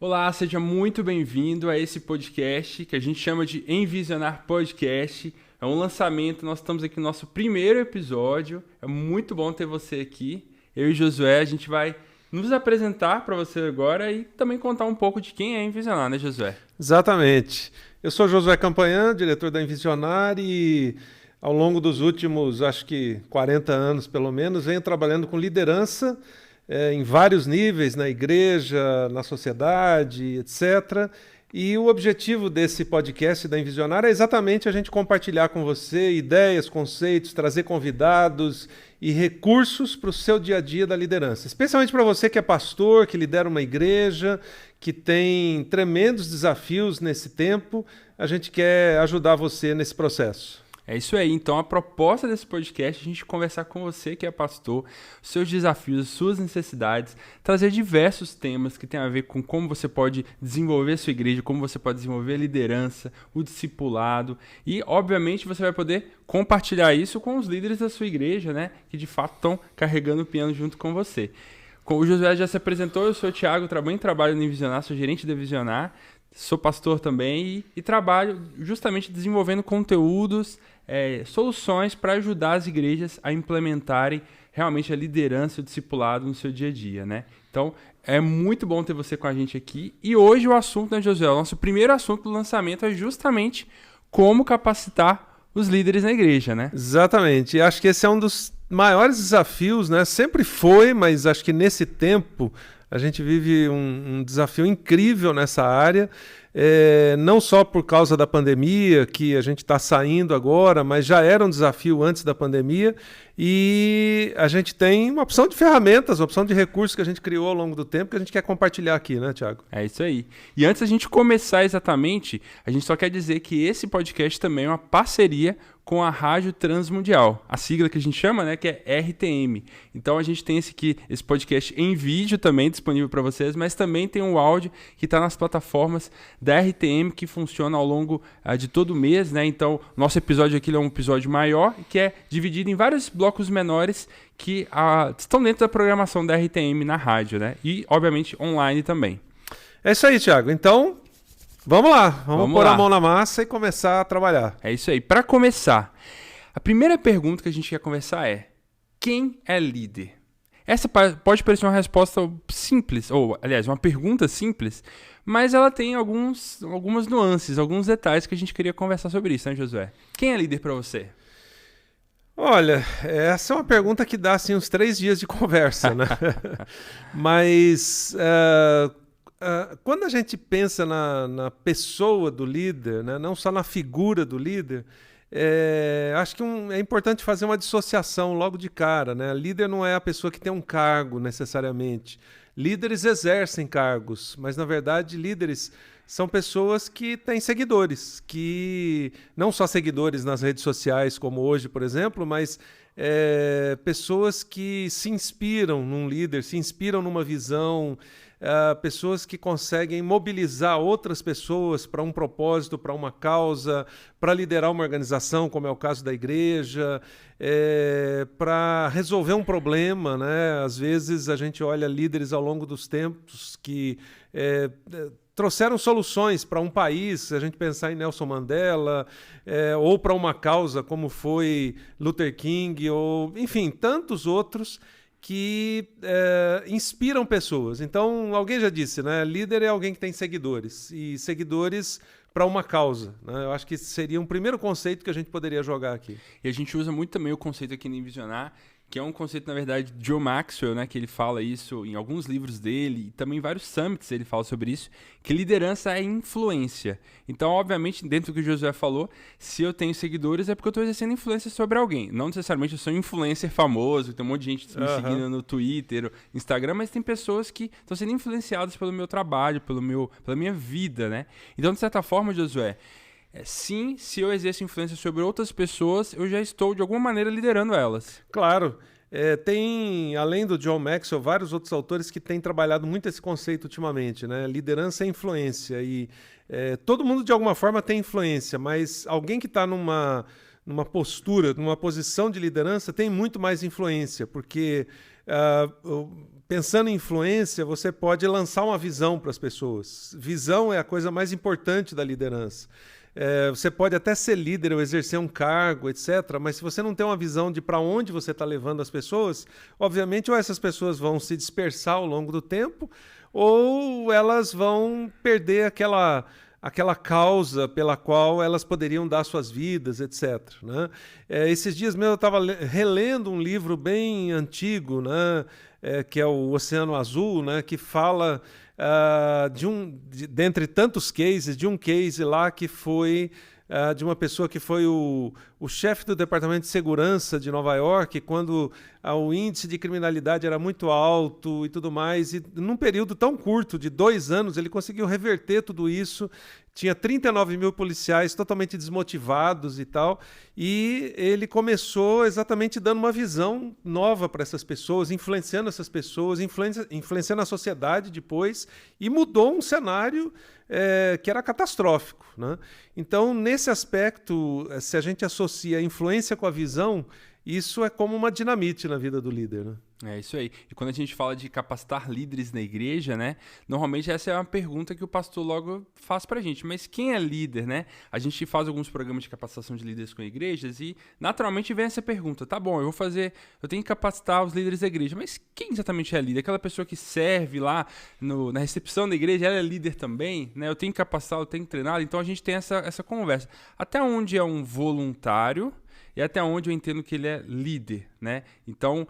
Olá, seja muito bem-vindo a esse podcast que a gente chama de Envisionar Podcast. É um lançamento, nós estamos aqui no nosso primeiro episódio. É muito bom ter você aqui. Eu e Josué, a gente vai nos apresentar para você agora e também contar um pouco de quem é Envisionar, né, Josué? Exatamente. Eu sou Josué Campanhã, diretor da Envisionar e ao longo dos últimos, acho que 40 anos pelo menos, venho trabalhando com liderança em vários níveis, na igreja, na sociedade, etc. E o objetivo desse podcast da Envisionar é exatamente a gente compartilhar com você ideias, conceitos, trazer convidados e recursos para o seu dia a dia da liderança. Especialmente para você que é pastor, que lidera uma igreja, que tem tremendos desafios nesse tempo, a gente quer ajudar você nesse processo. É isso aí, então a proposta desse podcast é a gente conversar com você que é pastor, seus desafios, suas necessidades, trazer diversos temas que tem a ver com como você pode desenvolver a sua igreja, como você pode desenvolver a liderança, o discipulado e, obviamente, você vai poder compartilhar isso com os líderes da sua igreja, né, que de fato estão carregando o piano junto com você. O Josué já se apresentou, eu sou o Thiago, também trabalho no Envisionar, sou gerente da Envisionar, sou pastor também e trabalho justamente desenvolvendo conteúdos, soluções para ajudar as igrejas a implementarem realmente a liderança e o discipulado no seu dia a dia, né? Então, é muito bom ter você com a gente aqui. E hoje o assunto, né, Josué? O nosso primeiro assunto do lançamento é justamente como capacitar os líderes na igreja, né? Exatamente. E acho que esse é um dos maiores desafios, né? Sempre foi, mas acho que nesse tempo a gente vive um desafio incrível nessa área, não só por causa da pandemia, que a gente está saindo agora, mas já era um desafio antes da pandemia, e a gente tem uma opção de ferramentas, uma opção de recursos que a gente criou ao longo do tempo, que a gente quer compartilhar aqui, né, Thiago? É isso aí. E antes da gente começar exatamente, a gente só quer dizer que esse podcast também é uma parceria com a Rádio Transmundial, a sigla que a gente chama, né, que é RTM. Então a gente tem esse podcast em vídeo também disponível para vocês, mas também tem um áudio que está nas plataformas da RTM que funciona ao longo de todo o mês, né? Então nosso episódio aqui é um episódio maior que é dividido em vários blocos menores que estão dentro da programação da RTM na rádio, né? E obviamente online também. É isso aí, Thiago. Então, vamos lá, vamos pôr lá. A mão na massa e começar a trabalhar. É isso aí. Para começar, a primeira pergunta que a gente quer conversar é: quem é líder? Essa pode parecer uma resposta simples, ou, aliás, uma pergunta simples, mas ela tem algumas nuances, alguns detalhes que a gente queria conversar sobre isso, né, Josué? Quem é líder para você? Olha, essa é uma pergunta que dá assim, uns 3 dias de conversa, né? Mas quando a gente pensa na pessoa do líder, né? Não só na figura do líder, acho que é importante fazer uma dissociação logo de cara, né? Líder não é a pessoa que tem um cargo necessariamente. Líderes exercem cargos, mas na verdade líderes são pessoas que têm seguidores, que não só seguidores nas redes sociais como hoje, por exemplo, mas pessoas que se inspiram num líder, se inspiram numa visão, pessoas que conseguem mobilizar outras pessoas para um propósito, para uma causa, para liderar uma organização, como é o caso da igreja, para resolver um problema, né? Às vezes a gente olha líderes ao longo dos tempos que trouxeram soluções para um país, se a gente pensar em Nelson Mandela, ou para uma causa como foi Luther King, ou enfim, tantos outros que inspiram pessoas. Então, alguém já disse, né? Líder é alguém que tem seguidores, e seguidores para uma causa, né? Eu acho que esse seria um primeiro conceito que a gente poderia jogar aqui. E a gente usa muito também o conceito aqui no Envisionar, que é um conceito, na verdade, de John Maxwell, né, que ele fala isso em alguns livros dele, e também em vários summits ele fala sobre isso, que liderança é influência. Então, obviamente, dentro do que o Josué falou, se eu tenho seguidores é porque eu estou exercendo influência sobre alguém. Não necessariamente eu sou um influencer famoso, tem um monte de gente me seguindo no Twitter, Instagram, mas tem pessoas que estão sendo influenciadas pelo meu trabalho, pela minha vida, né? Então, de certa forma, Josué, sim, se eu exerço influência sobre outras pessoas, eu já estou, de alguma maneira, liderando elas. Claro. Tem, além do John Maxwell, vários outros autores que têm trabalhado muito esse conceito ultimamente, né? Liderança é influência. E todo mundo, de alguma forma, tem influência, mas alguém que está numa postura, numa posição de liderança, tem muito mais influência, porque pensando em influência, você pode lançar uma visão para as pessoas. Visão é a coisa mais importante da liderança. Você pode até ser líder ou exercer um cargo, etc., mas se você não tem uma visão de para onde você está levando as pessoas, obviamente ou essas pessoas vão se dispersar ao longo do tempo, ou elas vão perder aquela causa pela qual elas poderiam dar suas vidas, etc., né? Esses dias mesmo eu estava relendo um livro bem antigo, né? Que é o Oceano Azul, né? Que fala dentre tantos cases, de um case lá que foi de uma pessoa que foi o chefe do Departamento de Segurança de Nova York, quando o índice de criminalidade era muito alto e tudo mais, e num período tão curto, de 2 anos, ele conseguiu reverter tudo isso. Tinha 39 mil policiais totalmente desmotivados e tal, e ele começou exatamente dando uma visão nova para essas pessoas, influenciando essas pessoas, influenciando a sociedade depois, e mudou um cenário que era catastrófico, né? Então, nesse aspecto, se a gente associa a influência com a visão, isso é como uma dinamite na vida do líder, né? É isso aí. E quando a gente fala de capacitar líderes na igreja, né? Normalmente essa é uma pergunta que o pastor logo faz pra gente. Mas quem é líder, né? A gente faz alguns programas de capacitação de líderes com igrejas e naturalmente vem essa pergunta. Tá bom, eu tenho que capacitar os líderes da igreja, mas quem exatamente é líder? Aquela pessoa que serve lá na recepção da igreja, ela é líder também, né? Eu tenho que capacitar, eu tenho que treinar. Então a gente tem essa conversa. Até onde é um voluntário e até onde eu entendo que ele é líder, né? Então,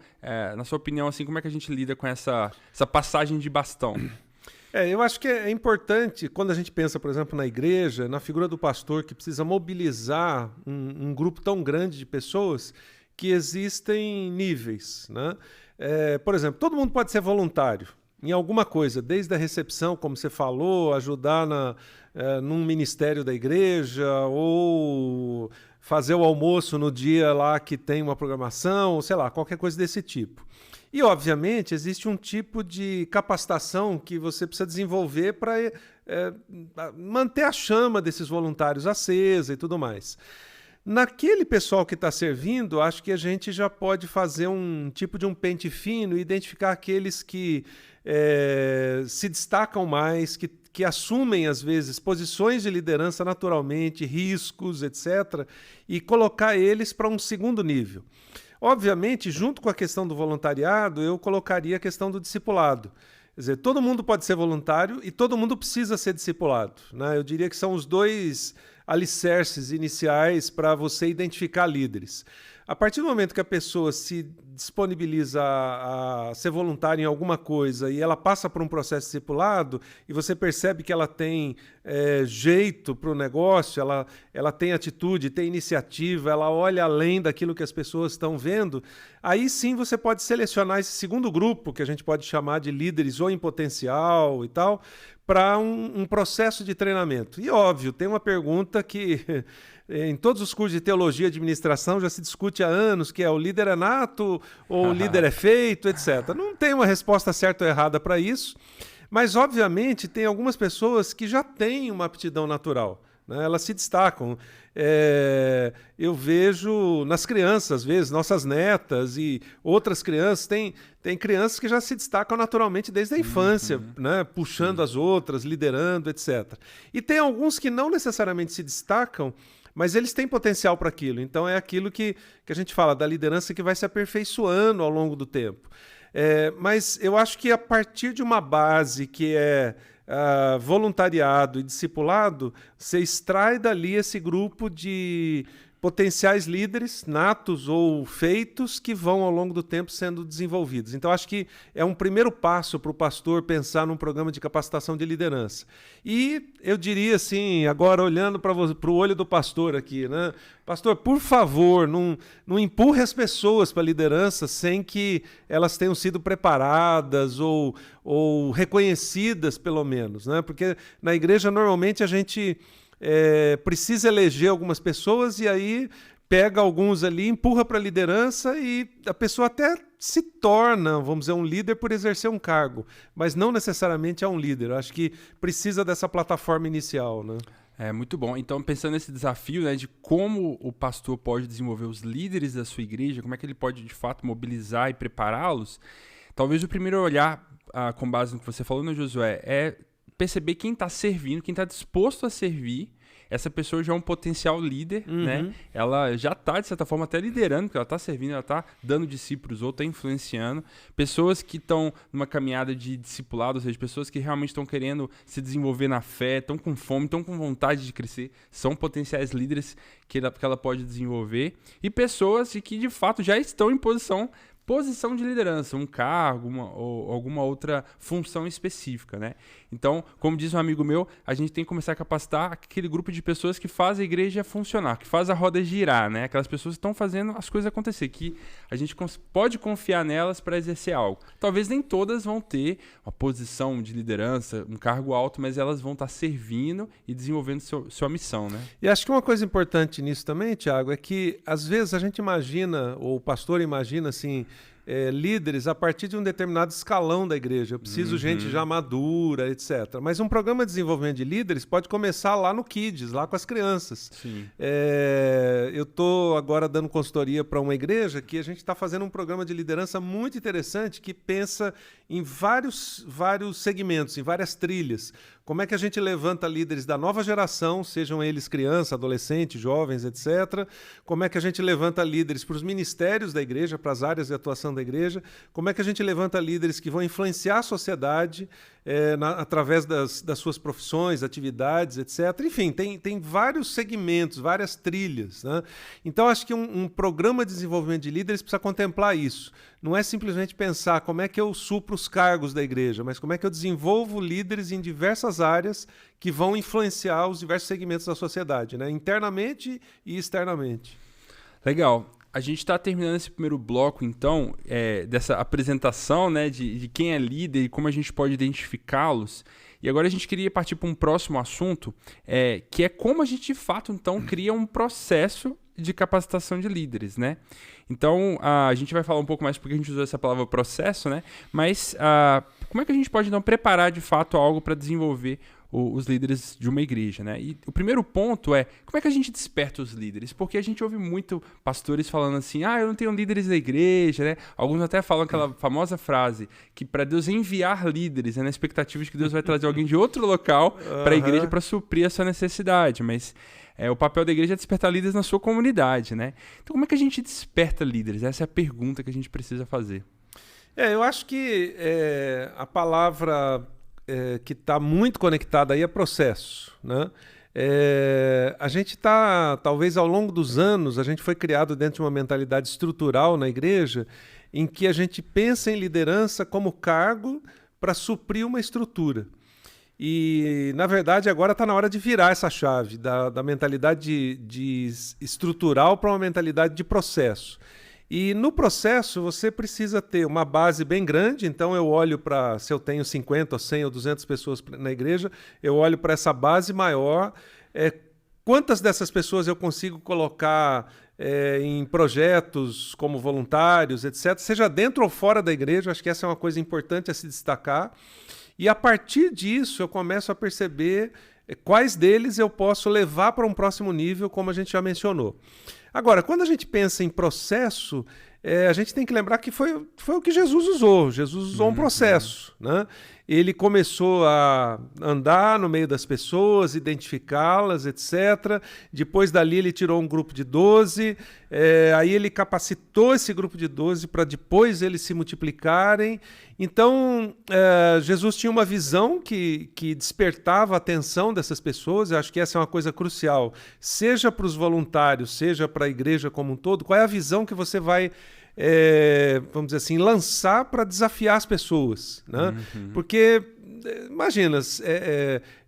na sua opinião, assim, como é que a gente lida com essa passagem de bastão? Eu acho que é importante, quando a gente pensa, por exemplo, na igreja, na figura do pastor que precisa mobilizar um grupo tão grande de pessoas, que existem níveis, né? Por exemplo, todo mundo pode ser voluntário em alguma coisa, desde a recepção, como você falou, ajudar num ministério da igreja, ou fazer o almoço no dia lá que tem uma programação, sei lá, qualquer coisa desse tipo. E, obviamente, existe um tipo de capacitação que você precisa desenvolver para manter a chama desses voluntários acesa e tudo mais. Naquele pessoal que está servindo, acho que a gente já pode fazer um tipo de um pente fino e identificar aqueles que se destacam mais, que assumem, às vezes, posições de liderança naturalmente, riscos, etc., e colocar eles para um segundo nível. Obviamente, junto com a questão do voluntariado, eu colocaria a questão do discipulado. Quer dizer, todo mundo pode ser voluntário e todo mundo precisa ser discipulado, né? Eu diria que são os 2 alicerces iniciais para você identificar líderes. A partir do momento que a pessoa se disponibiliza a ser voluntária em alguma coisa e ela passa por um processo discipulado e você percebe que ela tem jeito para o negócio, ela tem atitude, tem iniciativa, ela olha além daquilo que as pessoas estão vendo, aí sim você pode selecionar esse segundo grupo, que a gente pode chamar de líderes ou em potencial e tal, para um processo de treinamento. E óbvio, tem uma pergunta que em todos os cursos de teologia e administração já se discute há anos, que é o líder é nato ou o líder é feito, etc. Não tem uma resposta certa ou errada para isso, mas obviamente tem algumas pessoas que já têm uma aptidão natural, né? Elas se destacam. Eu vejo nas crianças, às vezes, nossas netas e outras crianças, tem crianças que já se destacam naturalmente desde a infância, né? Puxando as outras, liderando, etc. E tem alguns que não necessariamente se destacam, mas eles têm potencial para aquilo. Então é aquilo que a gente fala da liderança que vai se aperfeiçoando ao longo do tempo. Mas eu acho que a partir de uma base que é voluntariado e discipulado, você extrai dali esse grupo de potenciais líderes natos ou feitos que vão ao longo do tempo sendo desenvolvidos. Então acho que é um primeiro passo para o pastor pensar num programa de capacitação de liderança. E eu diria assim, agora olhando para o olho do pastor aqui, né? Pastor, por favor, não empurre as pessoas para a liderança sem que elas tenham sido preparadas ou reconhecidas, pelo menos, né? Porque na igreja normalmente a gente precisa eleger algumas pessoas e aí pega alguns ali, empurra para a liderança e a pessoa até se torna, vamos dizer, um líder por exercer um cargo, mas não necessariamente é um líder. Eu acho que precisa dessa plataforma inicial, né? É muito bom. Então, pensando nesse desafio, né, de como o pastor pode desenvolver os líderes da sua igreja, como é que ele pode, de fato, mobilizar e prepará-los, talvez o primeiro olhar, com base no que você falou, né, Josué, é perceber quem está servindo, quem está disposto a servir. Essa pessoa já é um potencial líder, né? Ela já está, de certa forma, até liderando, porque ela está servindo, ela está dando discípulos ou está influenciando. Pessoas que estão numa caminhada de discipulado, ou seja, pessoas que realmente estão querendo se desenvolver na fé, estão com fome, estão com vontade de crescer, são potenciais líderes que ela pode desenvolver. E pessoas que, de fato, já estão em posição de liderança, um cargo ou alguma outra função específica, né? Então, como diz um amigo meu, a gente tem que começar a capacitar aquele grupo de pessoas que faz a igreja funcionar, que faz a roda girar, né? Aquelas pessoas que estão fazendo as coisas acontecer, que a gente pode confiar nelas para exercer algo. Talvez nem todas vão ter uma posição de liderança, um cargo alto, mas elas vão estar servindo e desenvolvendo sua missão, né? E acho que uma coisa importante nisso também, Tiago, é que às vezes a gente imagina, ou o pastor imagina assim, líderes a partir de um determinado escalão da igreja. Eu preciso gente já madura, etc. Mas um programa de desenvolvimento de líderes pode começar lá no Kids, lá com as crianças. Sim. Eu estou agora dando consultoria para uma igreja que a gente está fazendo um programa de liderança muito interessante que pensa em vários segmentos, em várias trilhas. Como é que a gente levanta líderes da nova geração, sejam eles crianças, adolescentes, jovens, etc. Como é que a gente levanta líderes para os ministérios da igreja, para as áreas de atuação da igreja. Como é que a gente levanta líderes que vão influenciar a sociedade através das suas profissões, atividades, etc. Enfim, tem vários segmentos, várias trilhas, né? Então, acho que um programa de desenvolvimento de líderes precisa contemplar isso. Não é simplesmente pensar como é que eu supro os cargos da igreja, mas como é que eu desenvolvo líderes em diversas áreas que vão influenciar os diversos segmentos da sociedade, né? Internamente e externamente. Legal. A gente está terminando esse primeiro bloco, então, dessa apresentação, né, de quem é líder e como a gente pode identificá-los. E agora a gente queria partir para um próximo assunto, que é como a gente, de fato, então, cria um processo de capacitação de líderes, né? Então, a gente vai falar um pouco mais porque a gente usou essa palavra processo, né? Mas como é que a gente pode, então, preparar, de fato, algo para desenvolver os líderes de uma igreja, né? E o primeiro ponto é, como é que a gente desperta os líderes? Porque a gente ouve muito pastores falando assim, eu não tenho líderes da igreja, né? Alguns até falam aquela famosa frase, que para Deus enviar líderes, na expectativa de que Deus vai trazer alguém de outro local para a igreja para suprir a sua necessidade, mas o papel da igreja é despertar líderes na sua comunidade, né? Então, como é que a gente desperta líderes? Essa é a pergunta que a gente precisa fazer. Eu acho que a palavra que está muito conectada aí é processo, né? A gente está, talvez ao longo dos anos, a gente foi criado dentro de uma mentalidade estrutural na igreja em que a gente pensa em liderança como cargo para suprir uma estrutura. E, na verdade, agora está na hora de virar essa chave da mentalidade de estrutural para uma mentalidade de processo. E no processo você precisa ter uma base bem grande, então eu olho para, se eu tenho 50 ou 100 ou 200 pessoas na igreja, eu olho para essa base maior, quantas dessas pessoas eu consigo colocar em projetos como voluntários, etc., seja dentro ou fora da igreja, acho que essa é uma coisa importante a se destacar. E a partir disso eu começo a perceber quais deles eu posso levar para um próximo nível, como a gente já mencionou. Agora, quando a gente pensa em processo, a gente tem que lembrar que foi o que Jesus usou. Jesus usou um processo, né? Ele começou a andar no meio das pessoas, identificá-las, etc. Depois dali ele tirou um grupo de 12, aí ele capacitou esse grupo de 12 para depois eles se multiplicarem. Então, Jesus tinha uma visão que despertava a atenção dessas pessoas. Eu acho que essa é uma coisa crucial, seja para os voluntários, seja para a igreja como um todo. Qual é a visão que você vai, vamos dizer assim, lançar para desafiar as pessoas, né? Porque, imagina,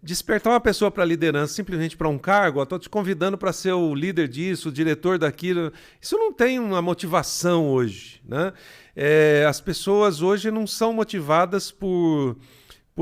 despertar uma pessoa para a liderança simplesmente para um cargo, estou te convidando para ser o líder disso, o diretor daquilo, isso não tem uma motivação hoje, né? As pessoas hoje não são motivadas por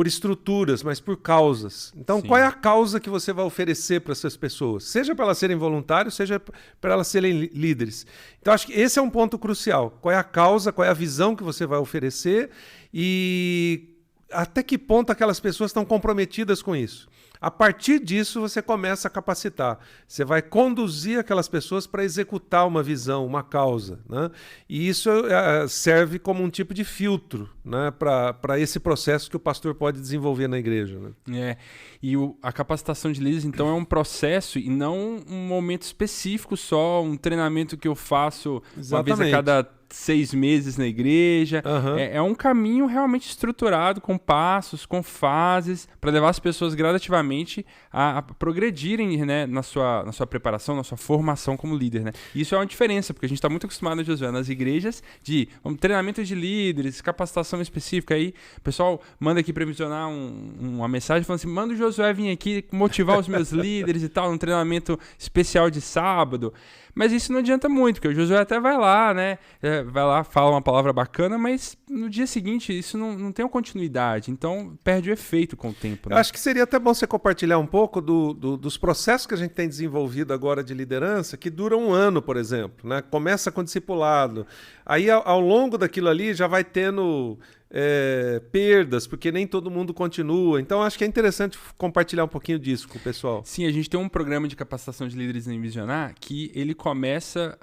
estruturas, mas por causas. Então, qual é a causa que você vai oferecer para essas pessoas? Seja para elas serem voluntários, seja para elas serem líderes. Então, acho que esse é um ponto crucial. Qual é a causa, qual é a visão que você vai oferecer e até que ponto aquelas pessoas estão comprometidas com isso. A partir disso, você começa a capacitar. Você vai conduzir aquelas pessoas para executar uma visão, uma causa, né? E isso serve como um tipo de filtro, né, para esse processo que o pastor pode desenvolver na igreja, né? E a capacitação de líderes, então, é um processo e não um momento específico só, um treinamento que eu faço uma vez a cada 6 meses na igreja. É um caminho realmente estruturado, com passos, com fases, para levar as pessoas gradativamente a progredirem, né, na sua preparação, na sua formação como líder, né? E isso é uma diferença, porque a gente está muito acostumado, Josué, nas igrejas de treinamento de líderes, capacitação específica. Aí o pessoal manda aqui para visionar uma mensagem falando assim, manda o Josué vir aqui motivar os meus líderes e tal, um treinamento especial de sábado. Mas isso não adianta muito, porque o Josué até vai lá, né? Vai lá, fala uma palavra bacana, mas no dia seguinte isso não tem uma continuidade. Então perde o efeito com o tempo, né? Eu acho que seria até bom você compartilhar um pouco dos processos que a gente tem desenvolvido agora de liderança, que duram 1 ano, por exemplo, né? Começa com discipulado. Aí, ao longo daquilo ali, já vai tendo perdas, porque nem todo mundo continua. Então, acho que é interessante compartilhar um pouquinho disso com o pessoal. Sim, a gente tem um programa de capacitação de líderes em Visionar que ele começa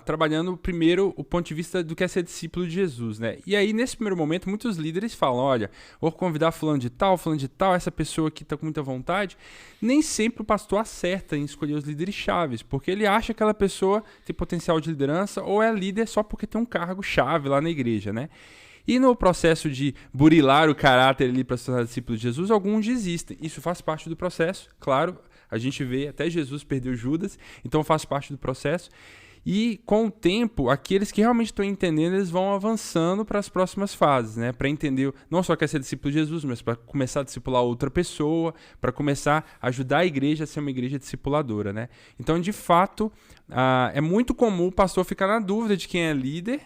trabalhando primeiro o ponto de vista do que é ser discípulo de Jesus, né? E aí, nesse primeiro momento, muitos líderes falam, olha, vou convidar fulano de tal, essa pessoa que está com muita vontade. Nem sempre o pastor acerta em escolher os líderes chaves, porque ele acha que aquela pessoa tem potencial de liderança ou é líder só porque tem um cargo chave lá na igreja, né? E no processo de burilar o caráter ali para se tornar discípulo de Jesus, alguns desistem. Isso faz parte do processo, claro. A gente vê até Jesus perdeu Judas, então faz parte do processo. E com o tempo, aqueles que realmente estão entendendo, eles vão avançando para as próximas fases, né? Para entender, não só quer ser discípulo de Jesus, mas para começar a discipular outra pessoa, para começar a ajudar a igreja a ser uma igreja discipuladora, né? Então, de fato, é muito comum o pastor ficar na dúvida de quem é líder.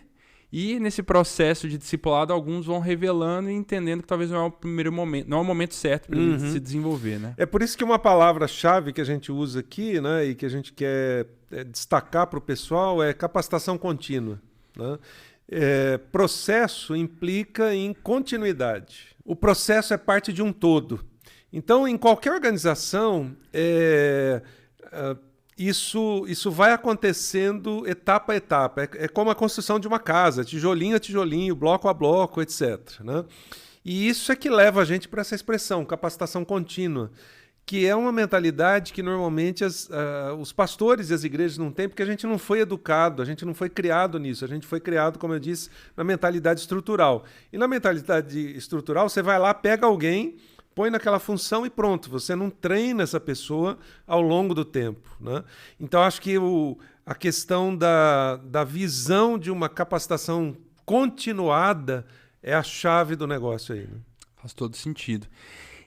E nesse processo de discipulado, alguns vão revelando e entendendo que talvez não é o primeiro momento, não é o momento certo para ele se desenvolver, né? É por isso que uma palavra-chave que a gente usa aqui, né, e que a gente quer destacar para o pessoal é capacitação contínua, né? Processo implica em continuidade. O processo é parte de um todo. Então, em qualquer organização, isso vai acontecendo etapa a etapa. É como a construção de uma casa, tijolinho a tijolinho, bloco a bloco, etc., né? E isso é que leva a gente para essa expressão, capacitação contínua, que é uma mentalidade que normalmente os pastores e as igrejas não têm, porque a gente não foi educado, a gente não foi criado nisso. A gente foi criado, como eu disse, na mentalidade estrutural. E na mentalidade estrutural, você vai lá, pega alguém, põe naquela função e pronto. Você não treina essa pessoa ao longo do tempo, né? Então, acho que a questão da visão de uma capacitação continuada é a chave do negócio aí, né? Faz todo sentido.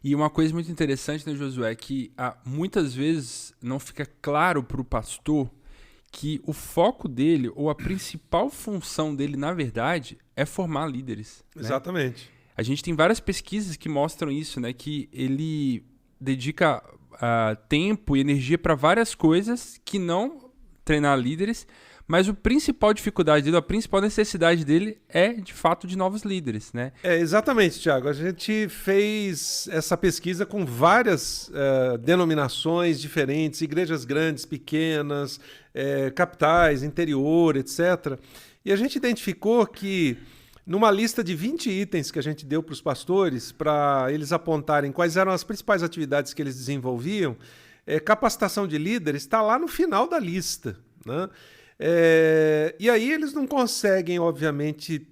E uma coisa muito interessante, né, Josué, é que muitas vezes não fica claro para o pastor que o foco dele, ou a principal função dele, na verdade, é formar líderes, né? Exatamente. A gente tem várias pesquisas que mostram isso, né? Que ele dedica tempo e energia para várias coisas que não treinar líderes, mas a principal dificuldade dele, a principal necessidade dele é, de fato, de novos líderes, né? Exatamente, Thiago. A gente fez essa pesquisa com várias denominações diferentes, igrejas grandes, pequenas, capitais, interior, etc. E a gente identificou que numa lista de 20 itens que a gente deu para os pastores, para eles apontarem quais eram as principais atividades que eles desenvolviam, capacitação de líderes está lá no final da lista, né? E aí eles não conseguem, obviamente,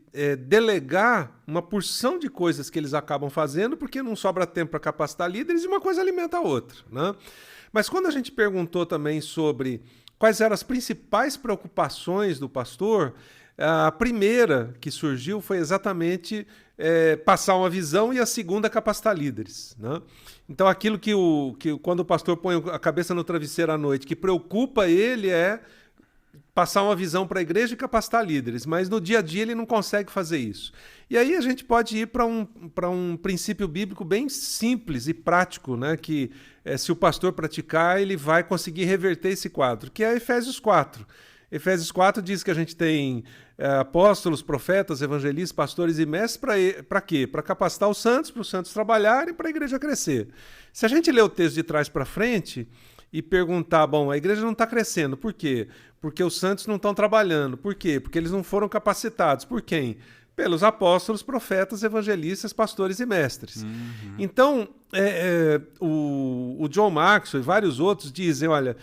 delegar uma porção de coisas que eles acabam fazendo, porque não sobra tempo para capacitar líderes e uma coisa alimenta a outra, né? Mas quando a gente perguntou também sobre quais eram as principais preocupações do pastor, a primeira que surgiu foi exatamente passar uma visão e a segunda capacitar líderes, né? Então aquilo que quando o pastor põe a cabeça no travesseiro à noite, que preocupa ele é passar uma visão para a igreja e capacitar líderes, mas no dia a dia ele não consegue fazer isso. E aí a gente pode ir para um princípio bíblico bem simples e prático, né? Que se o pastor praticar, ele vai conseguir reverter esse quadro, que é Efésios 4. Efésios 4 diz que a gente tem apóstolos, profetas, evangelistas, pastores e mestres, para quê? Para capacitar os santos, para os santos trabalharem e para a igreja crescer. Se a gente ler o texto de trás para frente e perguntar, bom, a igreja não está crescendo, por quê? Porque os santos não estão trabalhando. Por quê? Porque eles não foram capacitados. Por quem? Pelos apóstolos, profetas, evangelistas, pastores e mestres. Então, o John Maxwell e vários outros dizem, olha,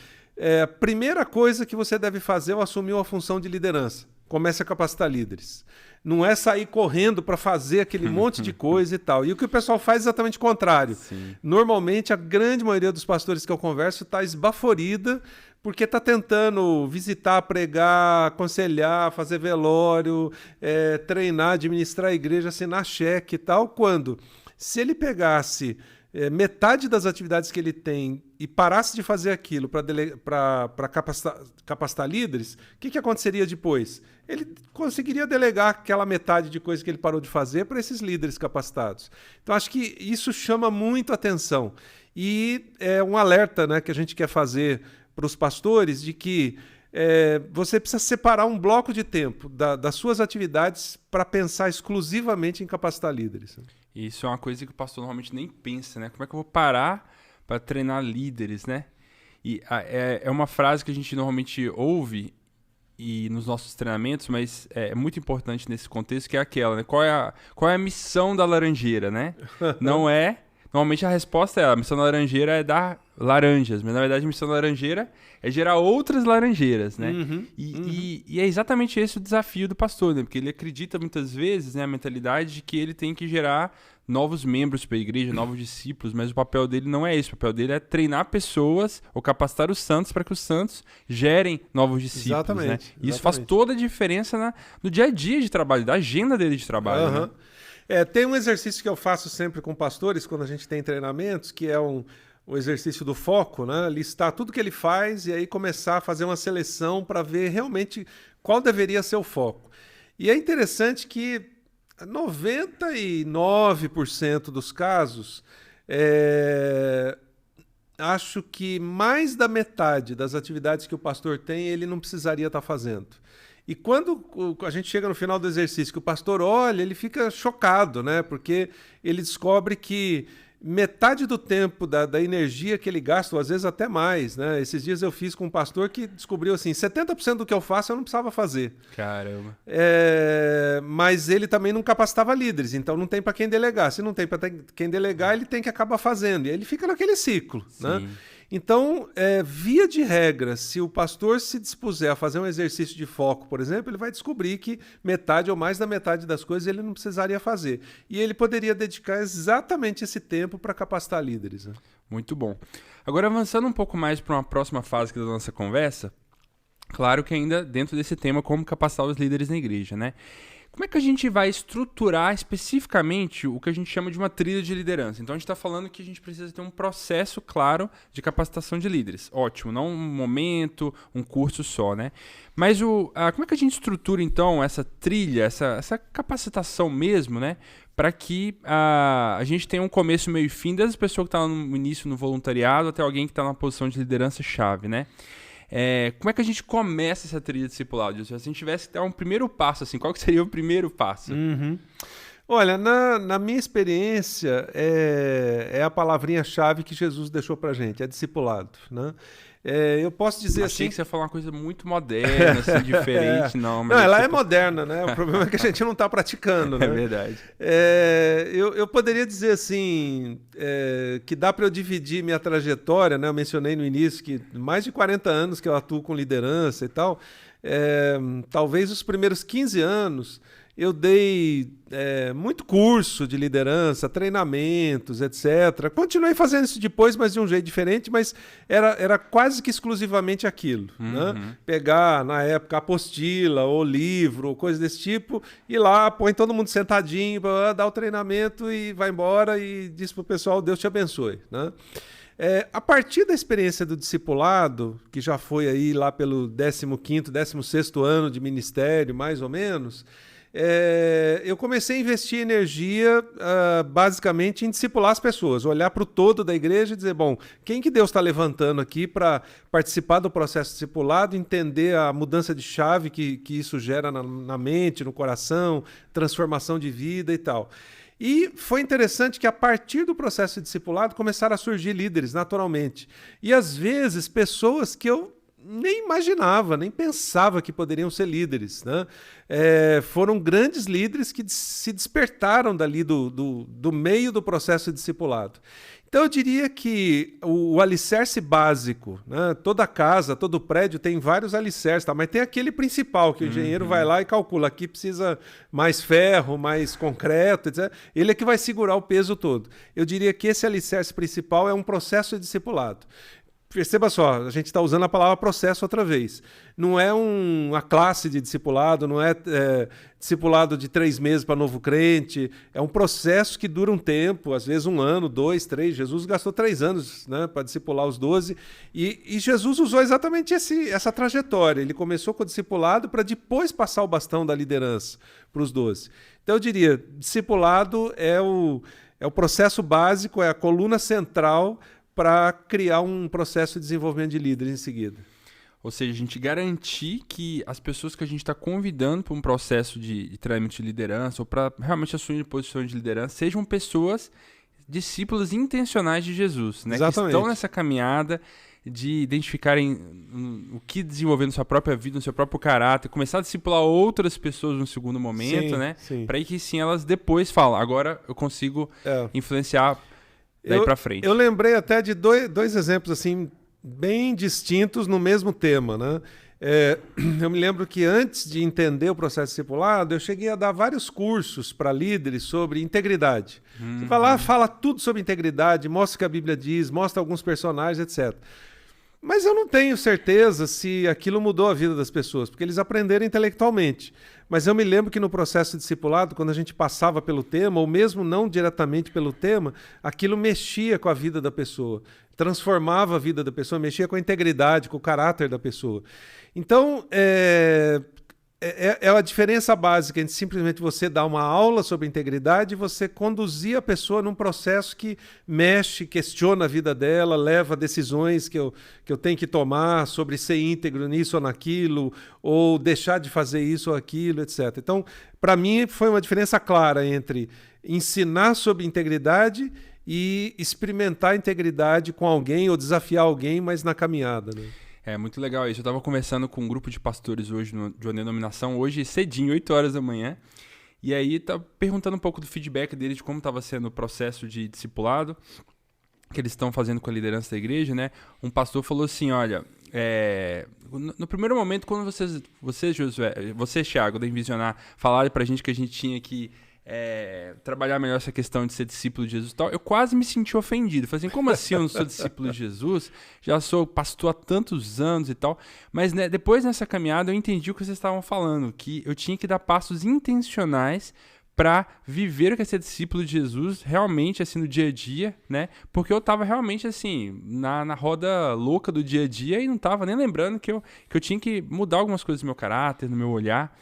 a primeira coisa que você deve fazer é assumir uma função de liderança. Comece a capacitar líderes. Não é sair correndo para fazer aquele monte de coisa e tal. E o que o pessoal faz é exatamente o contrário. Sim. Normalmente, a grande maioria dos pastores que eu converso está esbaforida porque está tentando visitar, pregar, aconselhar, fazer velório, treinar, administrar a igreja, assinar cheque e tal. Quando, se ele pegasse metade das atividades que ele tem e parasse de fazer aquilo para capacitar líderes, o que aconteceria depois? Ele conseguiria delegar aquela metade de coisa que ele parou de fazer para esses líderes capacitados. Então, acho que isso chama muito atenção. E é um alerta, né, que a gente quer fazer para os pastores de que você precisa separar um bloco de tempo das suas atividades para pensar exclusivamente em capacitar líderes. Isso é uma coisa que o pastor normalmente nem pensa, né? Como é que eu vou parar para treinar líderes, né? E é uma frase que a gente normalmente ouve nos nossos treinamentos, mas é muito importante nesse contexto, que é aquela, né? Qual é a missão da laranjeira, né? Não é... Normalmente a resposta a missão da laranjeira é dar laranjas, mas na verdade a missão da laranjeira é gerar outras laranjeiras, né? E é exatamente esse o desafio do pastor, né? Porque ele acredita muitas vezes, né, a mentalidade de que ele tem que gerar novos membros para a igreja, novos discípulos, mas o papel dele não é esse. O papel dele é treinar pessoas ou capacitar os santos para que os santos gerem novos discípulos. Exatamente. Né? Isso faz toda a diferença no dia a dia de trabalho, da agenda dele de trabalho. Né? Tem um exercício que eu faço sempre com pastores quando a gente tem treinamentos, que é o exercício do foco, né? Listar tudo que ele faz e aí começar a fazer uma seleção para ver realmente qual deveria ser o foco. E é interessante que 99% dos casos, acho que mais da metade das atividades que o pastor tem, ele não precisaria estar fazendo. E quando a gente chega no final do exercício, que o pastor olha, ele fica chocado, né? Porque ele descobre que metade do tempo da energia que ele gasta, ou às vezes até mais, né? Esses dias eu fiz com um pastor que descobriu assim, 70% do que eu faço eu não precisava fazer. Caramba. Mas ele também não capacitava líderes, então não tem para quem delegar. Se não tem para quem delegar, ele tem que acabar fazendo. E aí ele fica naquele ciclo, né? Então, via de regra, se o pastor se dispuser a fazer um exercício de foco, por exemplo, ele vai descobrir que metade ou mais da metade das coisas ele não precisaria fazer. E ele poderia dedicar exatamente esse tempo para capacitar líderes. Né? Muito bom. Agora, avançando um pouco mais para uma próxima fase da nossa conversa, claro que ainda dentro desse tema, como capacitar os líderes na igreja, né? Como é que a gente vai estruturar especificamente o que a gente chama de uma trilha de liderança? Então, a gente está falando que a gente precisa ter um processo claro de capacitação de líderes. Ótimo, não um momento, um curso só, né? Mas como é que a gente estrutura, então, essa trilha, essa capacitação mesmo, né? Para que a gente tenha um começo, meio e fim, desde a pessoa que está no início no voluntariado até alguém que está numa posição de liderança-chave, né? Como é que a gente começa essa trilha discipulado? Se a gente tivesse que dar um primeiro passo, assim, qual que seria o primeiro passo? Olha, na minha experiência, é a palavrinha-chave que Jesus deixou pra gente, é discipulado, né? Eu posso dizer Achei assim... que você ia falar uma coisa muito moderna, assim, diferente, não. Mas não, ela é moderna, né? O problema é que a gente não está praticando, né? É verdade. Eu poderia dizer assim, que dá para eu dividir minha trajetória, né? Eu mencionei no início que mais de 40 anos que eu atuo com liderança e tal. Talvez os primeiros 15 anos eu dei muito curso de liderança, treinamentos, etc. Continuei fazendo isso depois, mas de um jeito diferente, mas era quase que exclusivamente aquilo. Né? Pegar, na época, apostila ou livro, ou coisa desse tipo, e lá põe todo mundo sentadinho, dá o treinamento e vai embora e diz para o pessoal, Deus te abençoe. Né? A partir da experiência do discipulado, que já foi aí lá pelo 15º, 16º ano de ministério, mais ou menos, eu comecei a investir energia basicamente em discipular as pessoas, olhar para o todo da igreja e dizer, bom, quem que Deus está levantando aqui para participar do processo discipulado, entender a mudança de chave que isso gera na mente, no coração, transformação de vida e tal. E foi interessante que a partir do processo de discipulado começaram a surgir líderes naturalmente. E às vezes pessoas que eu nem imaginava, nem pensava que poderiam ser líderes, né? Foram grandes líderes que se despertaram dali do meio do processo de discipulado. Então eu diria que o alicerce básico, né? Toda casa, todo prédio tem vários alicerces, tá? Mas tem aquele principal que o engenheiro vai lá e calcula, aqui precisa mais ferro, mais concreto, etc. Ele é que vai segurar o peso todo. Eu diria que esse alicerce principal é um processo de discipulado. Perceba só, a gente está usando a palavra processo outra vez. Não é uma classe de discipulado, não é discipulado de 3 meses para novo crente. É um processo que dura um tempo, às vezes 1 ano, 2, 3. Jesus gastou 3 anos, né, para discipular os 12. E Jesus usou exatamente essa trajetória. Ele começou com o discipulado para depois passar o bastão da liderança para os 12. Então eu diria, discipulado é o processo básico, é a coluna central para criar um processo de desenvolvimento de líderes em seguida. Ou seja, a gente garantir que as pessoas que a gente está convidando para um processo de treinamento de liderança ou para realmente assumir posições de liderança sejam pessoas, discípulos intencionais de Jesus, né? Exatamente. Que estão nessa caminhada de identificarem o que desenvolver na sua própria vida, no seu próprio caráter, começar a discipular outras pessoas no segundo momento, né? Para que sim elas depois falam, agora eu consigo influenciar daí para frente. Eu lembrei até de dois exemplos assim bem distintos no mesmo tema, né? Eu me lembro que antes de entender o processo discipulado, eu cheguei a dar vários cursos para líderes sobre integridade. Você vai lá, fala tudo sobre integridade, mostra o que a Bíblia diz, mostra alguns personagens, etc. Mas eu não tenho certeza se aquilo mudou a vida das pessoas, porque eles aprenderam intelectualmente. Mas eu me lembro que no processo de discipulado, quando a gente passava pelo tema, ou mesmo não diretamente pelo tema, aquilo mexia com a vida da pessoa, transformava a vida da pessoa, mexia com a integridade, com o caráter da pessoa. Então, é a diferença básica entre simplesmente você dar uma aula sobre integridade e você conduzir a pessoa num processo que mexe, questiona a vida dela, leva decisões que eu tenho que tomar sobre ser íntegro nisso ou naquilo, ou deixar de fazer isso ou aquilo, etc. Então, para mim, foi uma diferença clara entre ensinar sobre integridade e experimentar a integridade com alguém ou desafiar alguém, mas na caminhada, né? É muito legal isso. Eu estava conversando com um grupo de pastores hoje de uma denominação, hoje cedinho, 8 horas da manhã. E aí tá perguntando um pouco do feedback deles, de como estava sendo o processo de discipulado que eles estão fazendo com a liderança da igreja, né? Um pastor falou assim, olha, no primeiro momento, quando você, Josué, você, Thiago, da Envisionar, falaram pra gente que a gente tinha que trabalhar melhor essa questão de ser discípulo de Jesus e tal, eu quase me senti ofendido. Falei assim, como assim eu não sou discípulo de Jesus? Já sou pastor há tantos anos e tal. Mas né, depois nessa caminhada eu entendi o que vocês estavam falando, que eu tinha que dar passos intencionais para viver o que é ser discípulo de Jesus realmente assim no dia a dia, né? Porque eu estava realmente assim na roda louca do dia a dia e não estava nem lembrando que eu tinha que mudar algumas coisas no meu caráter, no meu olhar.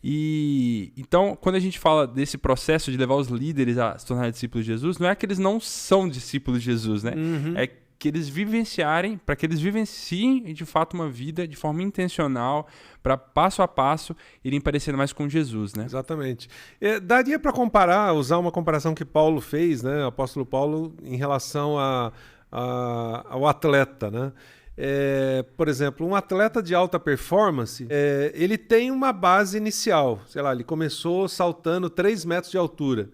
E então, quando a gente fala desse processo de levar os líderes a se tornarem discípulos de Jesus, não é que eles não são discípulos de Jesus, né? É que eles para que eles vivenciem de fato uma vida de forma intencional, para passo a passo irem parecendo mais com Jesus, né? Exatamente. Daria para usar uma comparação que Paulo fez, né? O apóstolo Paulo, em relação ao atleta, né? Por exemplo, um atleta de alta performance, ele tem uma base inicial. Sei lá, ele começou saltando 3 metros de altura.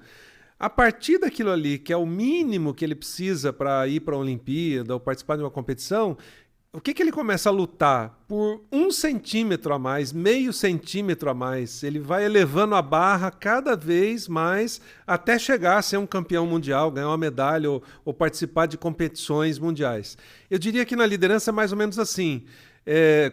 A partir daquilo ali, que é o mínimo que ele precisa para ir para a Olimpíada ou participar de uma competição, o que ele começa a lutar? Por 1 centímetro a mais, meio centímetro a mais. Ele vai elevando a barra cada vez mais até chegar a ser um campeão mundial, ganhar uma medalha ou participar de competições mundiais. Eu diria que na liderança é mais ou menos assim.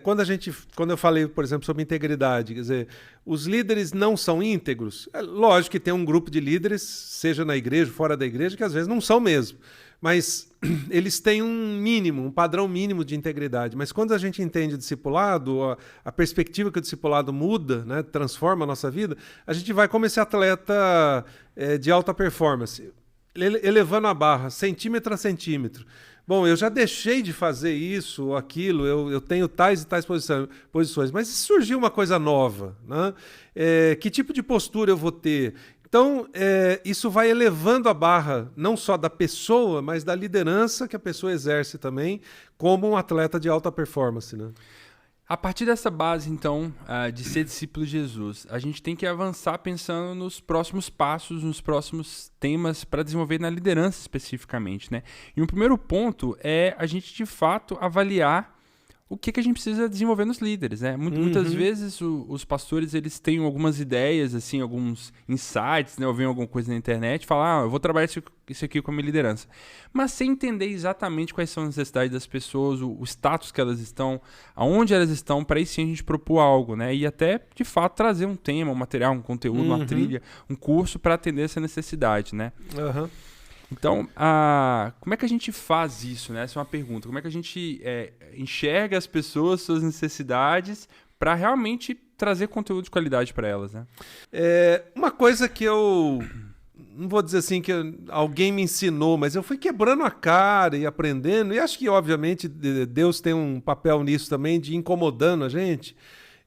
Quando eu falei, por exemplo, sobre integridade, quer dizer, os líderes não são íntegros. É lógico que tem um grupo de líderes, seja na igreja, fora da igreja, que às vezes não são mesmo. mas eles têm um mínimo, um padrão mínimo de integridade. Mas quando a gente entende o discipulado, a perspectiva que o discipulado muda, né, transforma a nossa vida, a gente vai como esse atleta de alta performance, elevando a barra, centímetro a centímetro. Bom, eu já deixei de fazer isso ou aquilo, eu tenho tais e tais posições, mas se surgir uma coisa nova, né? Que tipo de postura eu vou ter? Então, isso vai elevando a barra, não só da pessoa, mas da liderança que a pessoa exerce também, como um atleta de alta performance, né? A partir dessa base, então, de ser discípulo de Jesus, a gente tem que avançar pensando nos próximos passos, nos próximos temas para desenvolver na liderança especificamente, né? E um primeiro ponto é a gente, de fato, avaliar o que a gente precisa desenvolver nos líderes, né? Muitas vezes os pastores, eles têm algumas ideias, assim, alguns insights, né? Ou veem alguma coisa na internet e falam, eu vou trabalhar isso aqui com a minha liderança. Mas sem entender exatamente quais são as necessidades das pessoas, o status que elas estão, aonde elas estão, para aí sim a gente propor algo, né? E até, de fato, trazer um tema, um material, um conteúdo, uma trilha, um curso para atender essa necessidade, né? Então, como é que a gente faz isso, né? Essa é uma pergunta. Como é que a gente enxerga as pessoas, suas necessidades, para realmente trazer conteúdo de qualidade para elas, né? Uma coisa que eu não vou dizer assim que alguém me ensinou, mas eu fui quebrando a cara e aprendendo, e acho que, obviamente, Deus tem um papel nisso também, de incomodando a gente.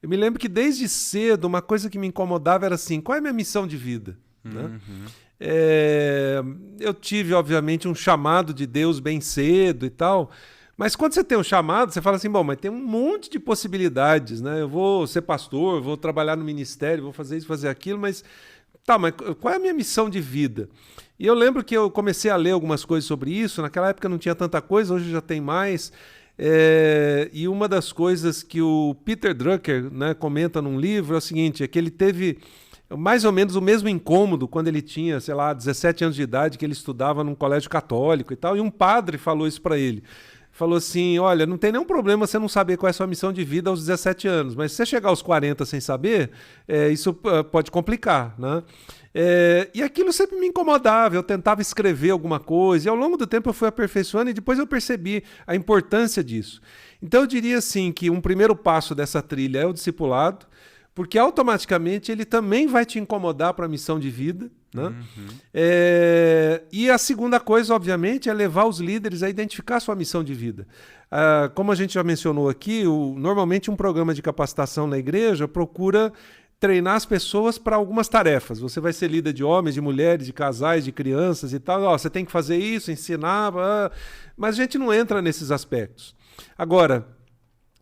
Eu me lembro que desde cedo, uma coisa que me incomodava era assim, qual é a minha missão de vida? Né? Eu tive, obviamente, um chamado de Deus bem cedo e tal, mas quando você tem um chamado, você fala assim, bom, mas tem um monte de possibilidades, né? Eu vou ser pastor, eu vou trabalhar no ministério, vou fazer isso, fazer aquilo, mas mas qual é a minha missão de vida? E eu lembro que eu comecei a ler algumas coisas sobre isso, naquela época não tinha tanta coisa, hoje já tem mais, e uma das coisas que o Peter Drucker, né, comenta num livro é o seguinte, é que ele teve mais ou menos o mesmo incômodo quando ele tinha, sei lá, 17 anos de idade, que ele estudava num colégio católico e tal, e um padre falou isso para ele. Falou assim, olha, não tem nenhum problema você não saber qual é a sua missão de vida aos 17 anos, mas se você chegar aos 40 sem saber, isso pode complicar, né? E aquilo sempre me incomodava, eu tentava escrever alguma coisa, e ao longo do tempo eu fui aperfeiçoando e depois eu percebi a importância disso. Então eu diria assim que um primeiro passo dessa trilha é o discipulado, porque automaticamente ele também vai te incomodar para a missão de vida, né? E a segunda coisa, obviamente, é levar os líderes a identificar a sua missão de vida. Como a gente já mencionou aqui, normalmente um programa de capacitação na igreja procura treinar as pessoas para algumas tarefas. Você vai ser líder de homens, de mulheres, de casais, de crianças e tal. Você tem que fazer isso, ensinar, mas a gente não entra nesses aspectos. Agora,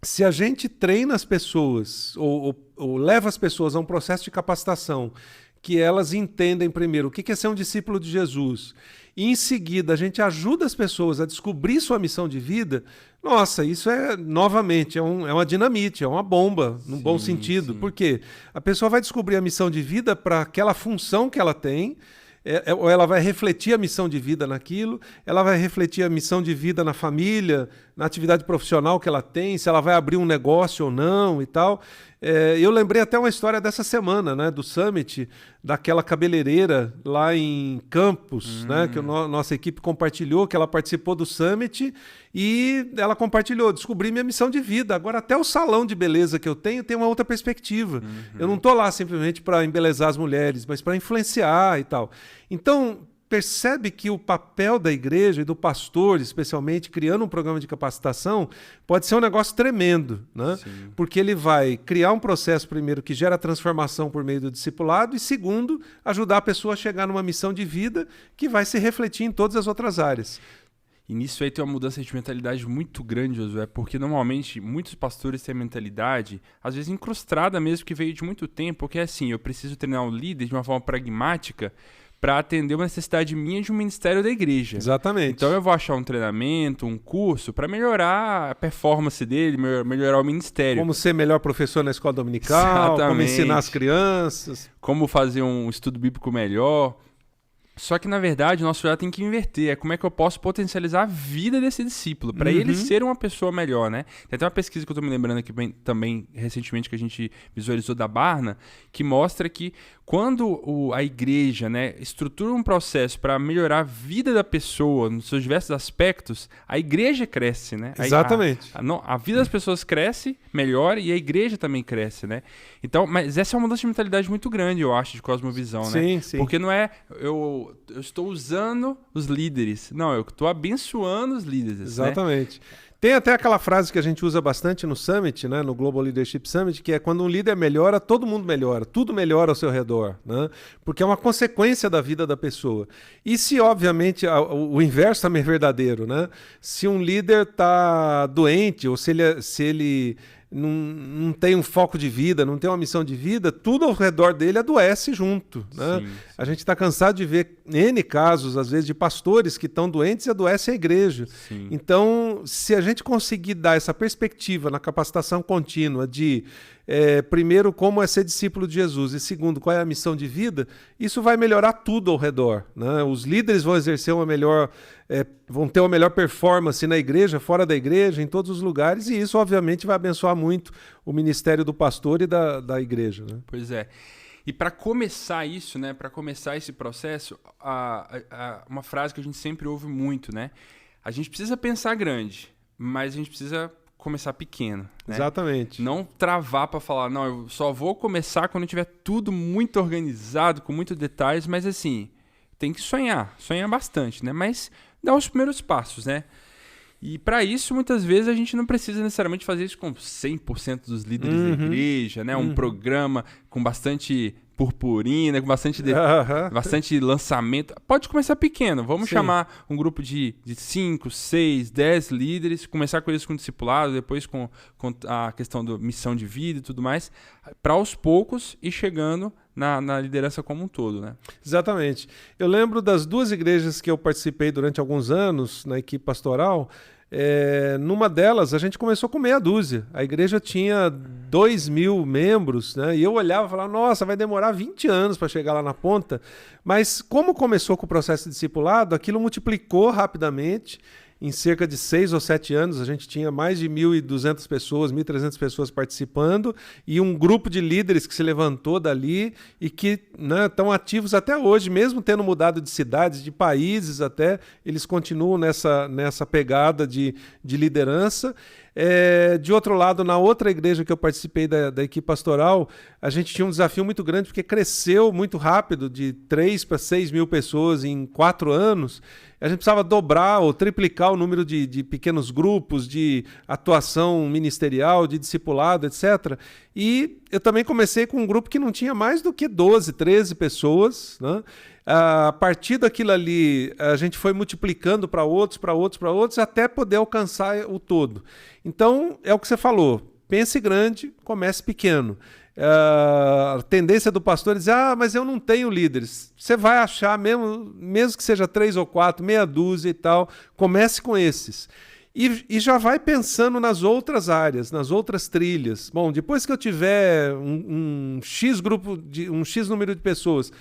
se a gente treina as pessoas ou leva as pessoas a um processo de capacitação que elas entendem primeiro o que é ser um discípulo de Jesus e em seguida a gente ajuda as pessoas a descobrir sua missão de vida, nossa, isso novamente, é uma dinamite, é uma bomba, num bom sentido. Sim. Porque a pessoa vai descobrir a missão de vida para aquela função que ela tem, ou ela vai refletir a missão de vida naquilo, ela vai refletir a missão de vida na família, na atividade profissional que ela tem, se ela vai abrir um negócio ou não e tal. Eu lembrei até uma história dessa semana, né, do Summit, daquela cabeleireira lá em Campos, né, que a nossa equipe compartilhou, que ela participou do Summit e ela compartilhou, descobri minha missão de vida. Agora até o salão de beleza que eu tenho tem uma outra perspectiva. Eu não estou lá simplesmente para embelezar as mulheres, mas para influenciar e tal. Então, percebe que o papel da igreja e do pastor, especialmente, criando um programa de capacitação, pode ser um negócio tremendo, né? Sim. Porque ele vai criar um processo, primeiro, que gera transformação por meio do discipulado e, segundo, ajudar a pessoa a chegar numa missão de vida que vai se refletir em todas as outras áreas. E nisso aí tem uma mudança de mentalidade muito grande, Josué, porque normalmente muitos pastores têm a mentalidade, às vezes incrustada mesmo, que veio de muito tempo, porque é assim, eu preciso treinar um líder de uma forma pragmática para atender uma necessidade minha de um ministério da igreja. Exatamente. Então eu vou achar um treinamento, um curso, para melhorar a performance dele, melhorar o ministério. Como ser melhor professor na escola dominical, como ensinar as crianças. Como fazer um estudo bíblico melhor. Só que, na verdade, o nosso olhar tem que inverter. É como é que eu posso potencializar a vida desse discípulo, para ele ser uma pessoa melhor, né? Tem até uma pesquisa que eu tô me lembrando aqui também, recentemente, que a gente visualizou da Barna, que mostra que quando a igreja, né, estrutura um processo para melhorar a vida da pessoa nos seus diversos aspectos, a igreja cresce, né? Exatamente. A vida das pessoas cresce, melhora, e a igreja também cresce, né? Então, mas essa é uma mudança de mentalidade muito grande, eu acho, de cosmovisão, né? Sim, sim. Porque não é eu estou usando os líderes. Não, eu estou abençoando os líderes. Exatamente. Né? Tem até aquela frase que a gente usa bastante no Summit, né, no Global Leadership Summit, que é quando um líder melhora, todo mundo melhora, tudo melhora ao seu redor, né? Porque é uma consequência da vida da pessoa. E se, obviamente, o inverso também é verdadeiro, né? Se um líder está doente ou se ele não tem um foco de vida, não tem uma missão de vida, tudo ao redor dele adoece junto. Né? Sim. A gente está cansado de ver N casos, às vezes, de pastores que estão doentes e adoecem a igreja. Sim. Então, se a gente conseguir dar essa perspectiva na capacitação contínua de, primeiro, como é ser discípulo de Jesus e, segundo, qual é a missão de vida, isso vai melhorar tudo ao redor. Né? Os líderes vão exercer vão ter uma melhor performance na igreja, fora da igreja, em todos os lugares, e isso, obviamente, vai abençoar muito o ministério do pastor e da igreja. Né? Pois é. E para começar isso, né, para começar esse processo, uma frase que a gente sempre ouve muito, né? A gente precisa pensar grande, mas a gente precisa começar pequeno. Né? Exatamente. Não travar para falar, não, eu só vou começar quando tiver tudo muito organizado, com muitos detalhes, mas assim, tem que sonhar bastante, né? Mas dar os primeiros passos, né? E para isso, muitas vezes, a gente não precisa necessariamente fazer isso com 100% dos líderes da igreja, né? Um programa com bastante purpurina, com bastante lançamento. Pode começar pequeno. Vamos chamar um grupo de 5, 6, 10 líderes, começar com eles com discipulado, depois com a questão da missão de vida e tudo mais, para aos poucos ir chegando na liderança como um todo, né? Exatamente. Eu lembro das 2 igrejas que eu participei durante alguns anos na equipe pastoral. Numa delas, a gente começou com meia dúzia. A igreja tinha 2.000 membros, né? E eu olhava e falava, nossa, vai demorar 20 anos para chegar lá na ponta. Mas como começou com o processo de discipulado, aquilo multiplicou rapidamente. Em cerca de 6 ou 7 anos, a gente tinha mais de 1.200 pessoas, 1.300 pessoas participando e um grupo de líderes que se levantou dali e que estão ativos até hoje, mesmo tendo mudado de cidades, de países até, eles continuam nessa pegada de liderança. De outro lado, na outra igreja que eu participei da equipe pastoral, a gente tinha um desafio muito grande porque cresceu muito rápido, de 3 para 6 mil pessoas em 4 anos. A gente precisava dobrar ou triplicar o número de pequenos grupos, de atuação ministerial, de discipulado, etc. E eu também comecei com um grupo que não tinha mais do que 12, 13 pessoas, né? A partir daquilo ali, a gente foi multiplicando para outros, até poder alcançar o todo. Então, é o que você falou, pense grande, comece pequeno. A tendência do pastor é dizer, mas eu não tenho líderes. Você vai achar, mesmo que seja 3 ou 4, meia dúzia e tal, comece com esses. E já vai pensando nas outras áreas, nas outras trilhas. Bom, depois que eu tiver um X grupo, um X número de pessoas,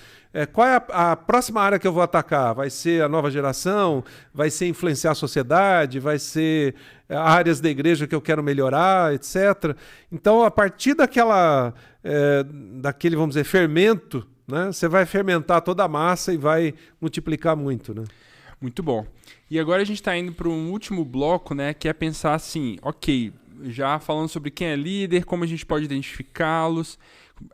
qual é a próxima área que eu vou atacar? Vai ser a nova geração? Vai ser influenciar a sociedade? Vai ser áreas da igreja que eu quero melhorar, etc. Então, a partir daquele, vamos dizer, fermento, né, você vai fermentar toda a massa e vai multiplicar muito, né? Muito bom. E agora a gente está indo para um último bloco, né, que é pensar assim, ok, já falando sobre quem é líder, como a gente pode identificá-los,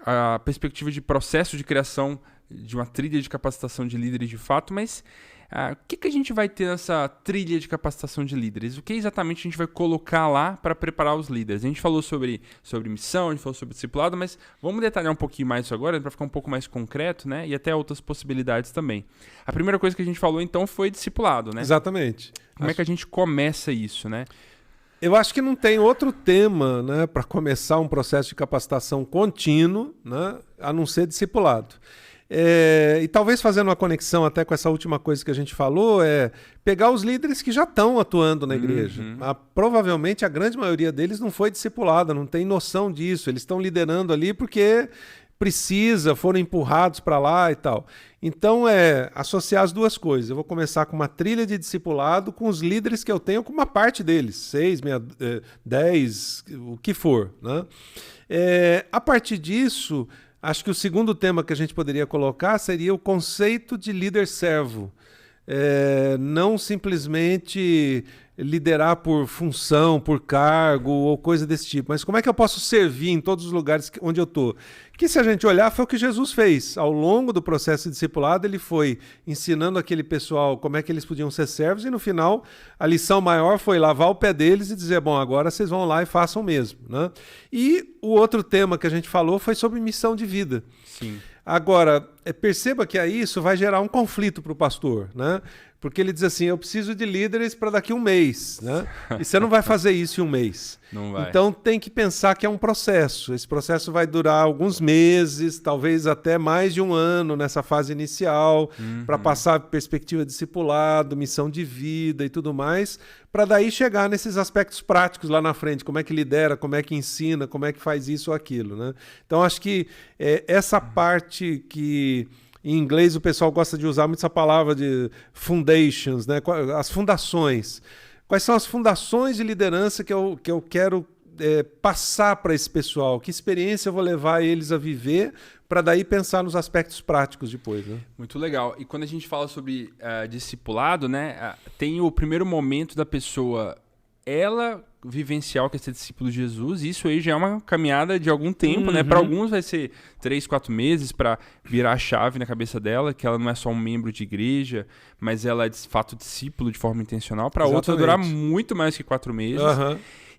a perspectiva de processo de criação de uma trilha de capacitação de líderes de fato, mas o que a gente vai ter nessa trilha de capacitação de líderes? O que exatamente a gente vai colocar lá para preparar os líderes? A gente falou sobre missão, a gente falou sobre discipulado, mas vamos detalhar um pouquinho mais isso agora, para ficar um pouco mais concreto, né? E até outras possibilidades também. A primeira coisa que a gente falou, então, foi discipulado, né? Exatamente. Como é que a gente começa isso, né? Eu acho que não tem outro tema, né, para começar um processo de capacitação contínuo, né, a não ser discipulado. E talvez fazendo uma conexão até com essa última coisa que a gente falou, pegar os líderes que já estão atuando na igreja. Provavelmente a grande maioria deles não foi discipulada, não tem noção disso. Eles estão liderando ali porque precisa, foram empurrados para lá e tal. Então, associar as duas coisas. Eu vou começar com uma trilha de discipulado com os líderes que eu tenho, com uma parte deles, 6, 10, o que for, né? A partir disso, acho que o segundo tema que a gente poderia colocar seria o conceito de líder-servo. Não simplesmente liderar por função, por cargo ou coisa desse tipo, mas como é que eu posso servir em todos os lugares onde eu estou? Que se a gente olhar, foi o que Jesus fez. Ao longo do processo de discipulado, ele foi ensinando aquele pessoal como é que eles podiam ser servos e no final a lição maior foi lavar o pé deles e dizer, bom, agora vocês vão lá e façam mesmo, né? E o outro tema que a gente falou foi sobre missão de vida. Sim. Agora, perceba que aí isso vai gerar um conflito para o pastor, né? Porque ele diz assim, eu preciso de líderes para daqui a um mês, né? E você não vai fazer isso em um mês. Não vai. Então tem que pensar que é um processo. Esse processo vai durar alguns meses, talvez até mais de um ano nessa fase inicial, para passar perspectiva de discipulado, missão de vida e tudo mais, para daí chegar nesses aspectos práticos lá na frente, como é que lidera, como é que ensina, como é que faz isso ou aquilo, né? Então acho que essa parte que em inglês o pessoal gosta de usar muito essa palavra de foundations, né? As fundações. Quais são as fundações de liderança que eu quero passar para esse pessoal? Que experiência eu vou levar eles a viver para daí pensar nos aspectos práticos depois, né? Muito legal. E quando a gente fala sobre discipulado, né, tem o primeiro momento da pessoa, ela vivenciar o que é ser discípulo de Jesus. Isso aí já é uma caminhada de algum tempo, né? Para alguns vai ser 3, 4 meses para virar a chave na cabeça dela, que ela não é só um membro de igreja, mas ela é de fato discípulo de forma intencional. Para outros vai durar muito mais que 4 meses.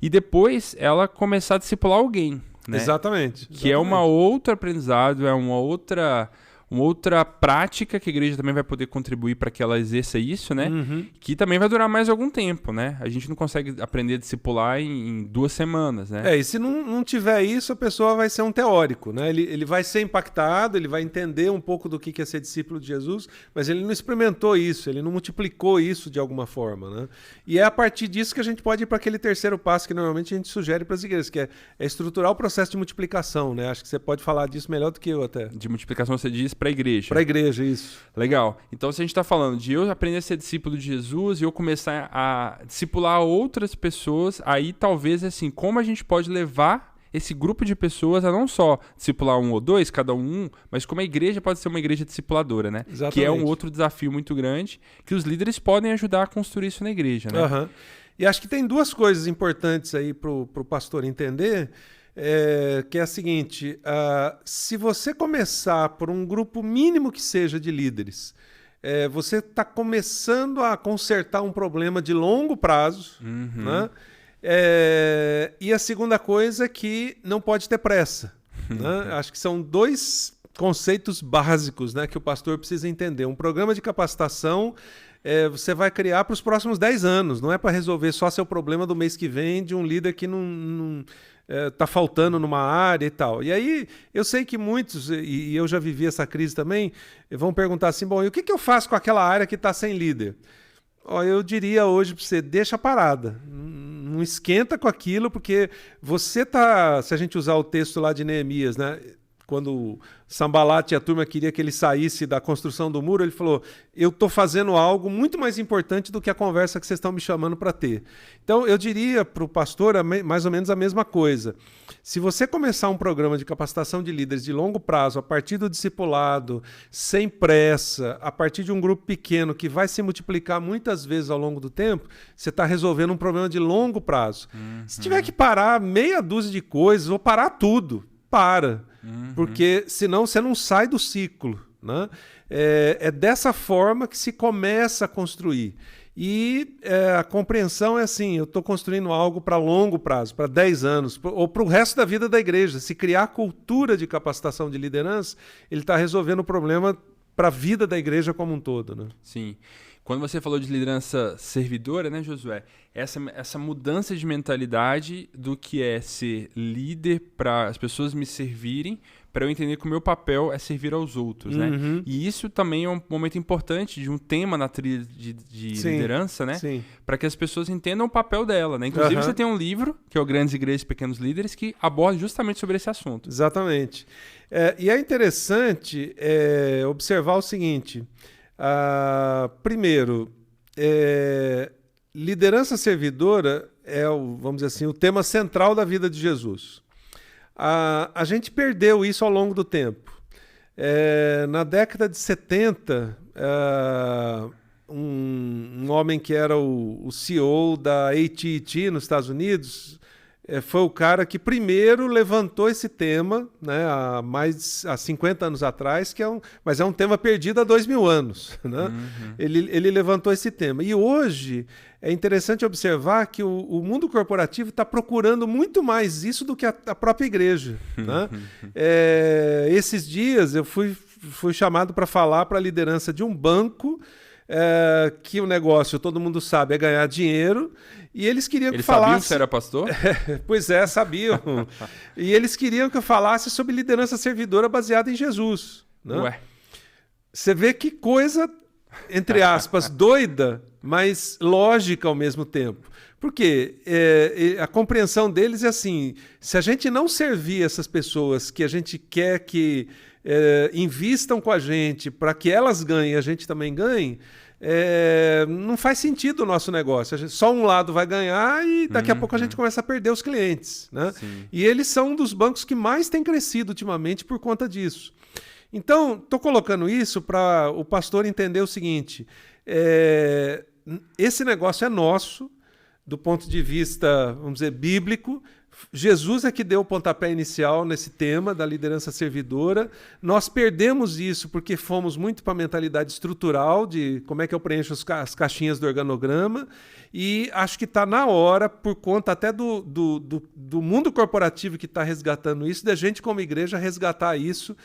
E depois ela começar a discipular alguém, né? Exatamente. Que é uma outra aprendizado, é uma outra prática que a igreja também vai poder contribuir para que ela exerça isso, né? Que também vai durar mais algum tempo, né? A gente não consegue aprender a discipular em 2 semanas, né? E se não tiver isso, a pessoa vai ser um teórico, né? Ele vai ser impactado, ele vai entender um pouco do que é ser discípulo de Jesus, mas ele não experimentou isso, ele não multiplicou isso de alguma forma, né? E é a partir disso que a gente pode ir para aquele terceiro passo que normalmente a gente sugere para as igrejas, que é estruturar o processo de multiplicação, né? Acho que você pode falar disso melhor do que eu até. De multiplicação você diz para a igreja. Para a igreja, isso. Legal. Então, se a gente está falando de eu aprender a ser discípulo de Jesus e eu começar a discipular outras pessoas, aí talvez, assim, como a gente pode levar esse grupo de pessoas a não só discipular 1 ou 2, cada um, mas como a igreja pode ser uma igreja discipuladora, né? Exatamente. Que é um outro desafio muito grande, que os líderes podem ajudar a construir isso na igreja, né? E acho que tem 2 coisas importantes aí para o pastor entender, que é a seguinte, se você começar por um grupo mínimo que seja de líderes, você está começando a consertar um problema de longo prazo, né? E a segunda coisa é que não pode ter pressa, né? Acho que são 2 conceitos básicos, né, que o pastor precisa entender. Um programa de capacitação você vai criar para os próximos 10 anos, não é para resolver só seu problema do mês que vem de um líder que não está faltando numa área e tal. E aí, eu sei que muitos, e eu já vivi essa crise também, vão perguntar assim, bom, e o que eu faço com aquela área que está sem líder? Eu diria hoje para você, deixa parada, não esquenta com aquilo, porque você tá, se a gente usar o texto lá de Neemias, né? Quando Sanbalat e a turma queria que ele saísse da construção do muro, ele falou, eu estou fazendo algo muito mais importante do que a conversa que vocês estão me chamando para ter. Então, eu diria para o pastor mais ou menos a mesma coisa. Se você começar um programa de capacitação de líderes de longo prazo, a partir do discipulado, sem pressa, a partir de um grupo pequeno que vai se multiplicar muitas vezes ao longo do tempo, você está resolvendo um problema de longo prazo. Se tiver que parar meia dúzia de coisas ou parar tudo, para. Porque senão você não sai do ciclo, né? É dessa forma que se começa a construir. E a compreensão é assim, eu estou construindo algo para longo prazo, para 10 anos, ou para o resto da vida da igreja. Se criar cultura de capacitação de liderança, ele está resolvendo o problema para a vida da igreja como um todo, né? Sim. Quando você falou de liderança servidora, né, Josué? Essa mudança de mentalidade do que é ser líder para as pessoas me servirem, para eu entender que o meu papel é servir aos outros, né? E isso também é um momento importante de um tema na trilha de liderança, né? Para que as pessoas entendam o papel dela, né? Inclusive, você tem um livro, que é o Grandes Igrejas e Pequenos Líderes, que aborda justamente sobre esse assunto. Exatamente. E é interessante observar o seguinte. Primeiro, liderança servidora é, vamos dizer assim, o tema central da vida de Jesus. A gente perdeu isso ao longo do tempo. Na década de 70, um homem que era o CEO da AT&T nos Estados Unidos foi o cara que primeiro levantou esse tema, né, há 50 anos atrás, mas é um tema perdido há 2000 anos. Né? Uhum. Ele levantou esse tema. E hoje é interessante observar que o mundo corporativo está procurando muito mais isso do que a própria igreja. Né? Esses dias eu fui chamado para falar para a liderança de um banco que o negócio, todo mundo sabe, é ganhar dinheiro, e eles queriam que eu falasse... Eles sabiam que você era pastor? Pois é, sabiam. E eles queriam que eu falasse sobre liderança servidora baseada em Jesus. Né? Ué. Você vê que coisa, entre aspas, doida, mas lógica ao mesmo tempo. Porque a compreensão deles é assim, se a gente não servir essas pessoas que a gente quer que invistam com a gente para que elas ganhem e a gente também ganhe, não faz sentido o nosso negócio. Só um lado vai ganhar e daqui a pouco a gente começa a perder os clientes. Né? E eles são um dos bancos que mais tem crescido ultimamente por conta disso. Então, estou colocando isso para o pastor entender o seguinte, esse negócio é nosso, do ponto de vista, vamos dizer, bíblico. Jesus é que deu o pontapé inicial nesse tema da liderança servidora. Nós perdemos isso porque fomos muito para a mentalidade estrutural de como é que eu preencho as caixinhas do organograma, e acho que está na hora, por conta até do mundo corporativo que está resgatando isso, da gente como igreja resgatar isso,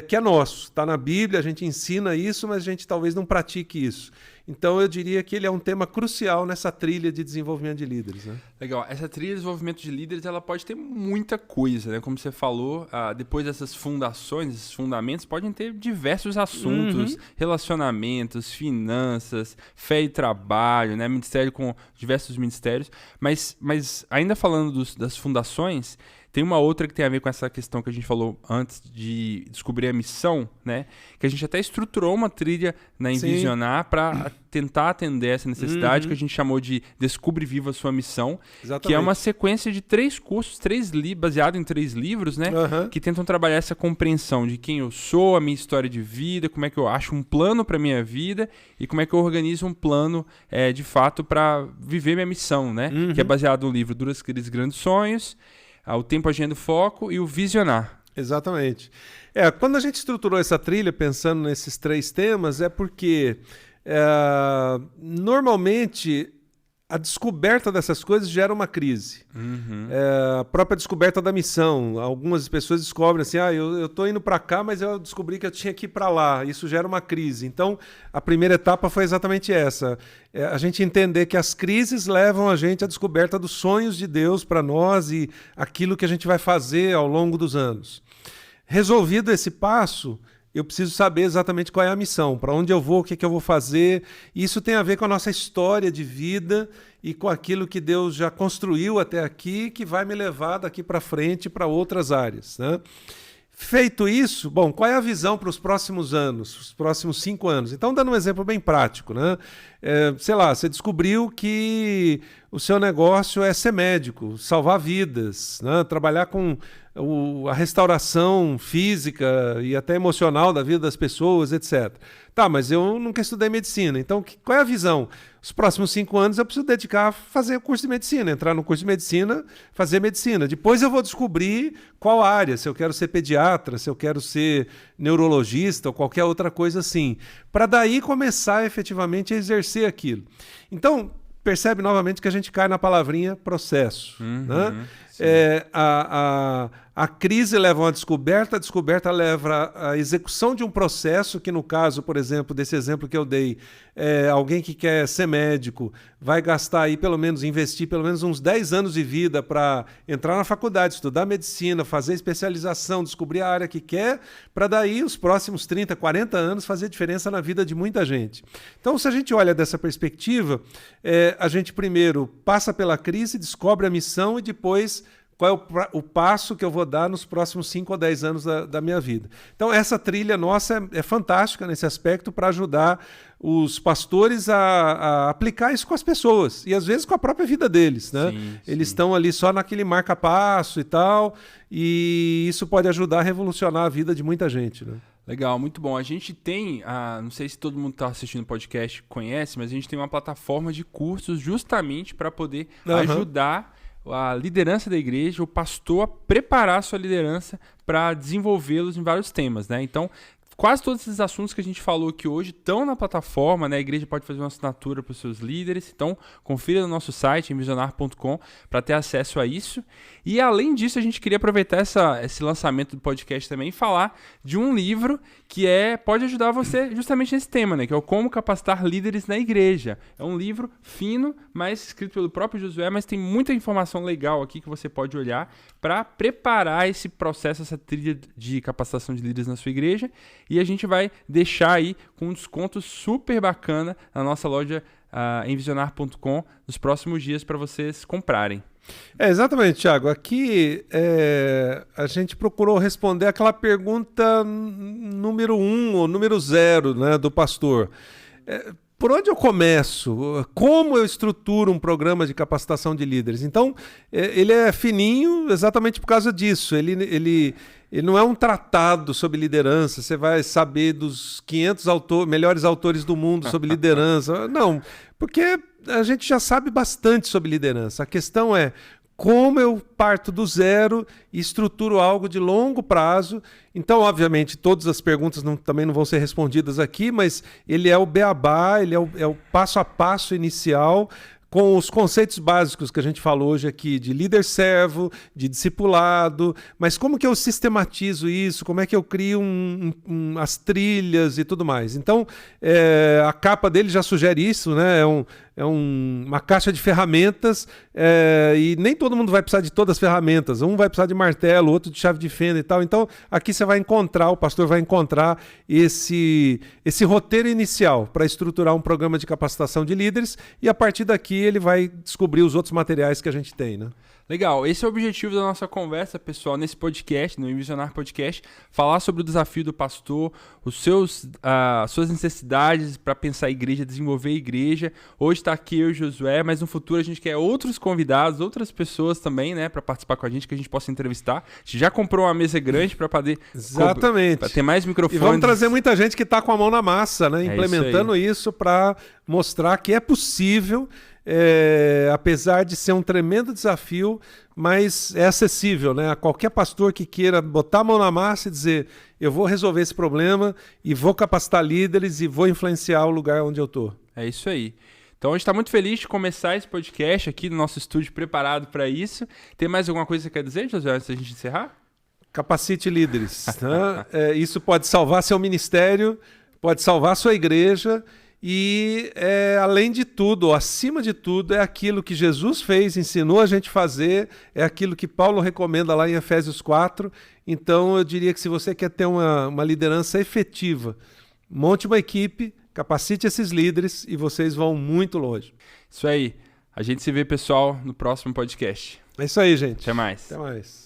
que é nosso. Está na Bíblia, a gente ensina isso, mas a gente talvez não pratique isso. Então, eu diria que ele é um tema crucial nessa trilha de desenvolvimento de líderes. Né? Legal. Essa trilha de desenvolvimento de líderes, ela pode ter muita coisa, né? Como você falou, depois dessas fundações, esses fundamentos, podem ter diversos assuntos, relacionamentos, finanças, fé e trabalho, né? Ministério com diversos ministérios. Mas ainda falando das fundações, tem uma outra que tem a ver com essa questão que a gente falou antes de descobrir a missão, né? Que a gente até estruturou uma trilha na Envisionar para tentar atender essa necessidade que a gente chamou de Descubra e Viva a Sua Missão. Exatamente. Que é uma sequência de 3 cursos, baseado em 3 livros, né? Que tentam trabalhar essa compreensão de quem eu sou, a minha história de vida, como é que eu acho um plano para minha vida e como é que eu organizo um plano, de fato, para viver minha missão, né? Que é baseado no livro Duras Crises, Grandes Sonhos, O Tempo, Agenda e Foco e o Visionar. Exatamente. Quando a gente estruturou essa trilha pensando nesses 3 temas, é porque normalmente a descoberta dessas coisas gera uma crise. A própria descoberta da missão. Algumas pessoas descobrem assim, eu estou indo para cá, mas eu descobri que eu tinha que ir para lá. Isso gera uma crise. Então, a primeira etapa foi exatamente essa. A gente entender que as crises levam a gente à descoberta dos sonhos de Deus para nós e aquilo que a gente vai fazer ao longo dos anos. Resolvido esse passo, eu preciso saber exatamente qual é a missão, para onde eu vou, o que eu vou fazer. Isso tem a ver com a nossa história de vida e com aquilo que Deus já construiu até aqui, que vai me levar daqui para frente para outras áreas. Né? Feito isso, bom, qual é a visão para os próximos anos, os próximos 5 anos? Então, dando um exemplo bem prático, né? Sei lá, você descobriu que o seu negócio é ser médico, salvar vidas, né? Trabalhar com a restauração física e até emocional da vida das pessoas, etc. Tá, mas eu nunca estudei medicina, então qual é a visão? Os próximos 5 anos eu preciso dedicar a fazer o curso de medicina, entrar no curso de medicina, fazer medicina. Depois eu vou descobrir qual área, se eu quero ser pediatra, se eu quero ser neurologista ou qualquer outra coisa assim, para daí começar efetivamente a exercer aquilo. Então, percebe novamente que a gente cai na palavrinha processo. Né? A crise leva a uma descoberta, a descoberta leva à execução de um processo que, no caso, por exemplo, desse exemplo que eu dei, alguém que quer ser médico vai gastar aí investir pelo menos uns 10 anos de vida para entrar na faculdade, estudar medicina, fazer especialização, descobrir a área que quer, para daí os próximos 30, 40 anos fazer diferença na vida de muita gente. Então, se a gente olha dessa perspectiva, a gente primeiro passa pela crise, descobre a missão e depois qual é o passo que eu vou dar nos próximos 5 ou 10 anos da minha vida. Então, essa trilha nossa é fantástica nesse aspecto para ajudar os pastores a aplicar isso com as pessoas e, às vezes, com a própria vida deles, né? Sim. Eles estão ali só naquele marca-passo e tal, e isso pode ajudar a revolucionar a vida de muita gente, né? Legal, muito bom. A gente tem, não sei se todo mundo está assistindo o podcast conhece, mas a gente tem uma plataforma de cursos justamente para poder ajudar a liderança da igreja, o pastor a preparar a sua liderança para desenvolvê-los em vários temas, né? Então, quase todos esses assuntos que a gente falou aqui hoje estão na plataforma, né? A igreja pode fazer uma assinatura para os seus líderes. Então, confira no nosso site, visionar.com, para ter acesso a isso. E, além disso, a gente queria aproveitar esse lançamento do podcast também e falar de um livro que pode ajudar você justamente nesse tema, né? Que é o Como Capacitar Líderes na Igreja. É um livro fino, mas escrito pelo próprio Josué, mas tem muita informação legal aqui que você pode olhar para preparar esse processo, essa trilha de capacitação de líderes na sua igreja. E a gente vai deixar aí com um desconto super bacana na nossa loja em visionar.com nos próximos dias para vocês comprarem. Exatamente, Thiago. Aqui a gente procurou responder aquela pergunta número 1 ou número 0, né, do pastor. Por onde eu começo? Como eu estruturo um programa de capacitação de líderes? Então, ele é fininho exatamente por causa disso. Ele não é um tratado sobre liderança, você vai saber dos 500 melhores autores do mundo sobre liderança. Não, porque a gente já sabe bastante sobre liderança. A questão é como eu parto do zero e estruturo algo de longo prazo. Então, obviamente, todas as perguntas também não vão ser respondidas aqui, mas ele é o beabá, ele é o passo a passo inicial, com os conceitos básicos que a gente falou hoje aqui, de líder-servo, de discipulado, mas como que eu sistematizo isso, como é que eu crio as trilhas e tudo mais. Então, a capa dele já sugere isso, né? Uma caixa de ferramentas, e nem todo mundo vai precisar de todas as ferramentas. Um vai precisar de martelo, outro de chave de fenda e tal. Então, aqui você vai encontrar, o pastor vai encontrar esse roteiro inicial para estruturar um programa de capacitação de líderes, e a partir daqui ele vai descobrir os outros materiais que a gente tem, né? Legal, esse é o objetivo da nossa conversa, pessoal, nesse podcast, no Visionar Podcast, falar sobre o desafio do pastor, suas necessidades para pensar a igreja, desenvolver a igreja. Hoje está aqui eu e o Josué, mas no futuro a gente quer outros convidados, outras pessoas também, né, para participar com a gente, que a gente possa entrevistar. A gente já comprou uma mesa grande para poder... Exatamente. Para ter mais microfones. E vamos trazer muita gente que está com a mão na massa, né, implementando isso para mostrar que é possível... apesar de ser um tremendo desafio, mas é acessível, né? A qualquer pastor que queira botar a mão na massa e dizer, eu vou resolver esse problema e vou capacitar líderes e vou influenciar o lugar onde eu estou. É isso aí. Então a gente está muito feliz de começar esse podcast aqui no nosso estúdio preparado para isso. Tem mais alguma coisa que você quer dizer, José, antes da gente encerrar? Capacite líderes. Né? Isso pode salvar seu ministério, pode salvar sua igreja. E, além de tudo, acima de tudo, é aquilo que Jesus fez, ensinou a gente a fazer, é aquilo que Paulo recomenda lá em Efésios 4. Então, eu diria que se você quer ter uma liderança efetiva, monte uma equipe, capacite esses líderes e vocês vão muito longe. Isso aí. A gente se vê, pessoal, no próximo podcast. É isso aí, gente. Até mais. Até mais.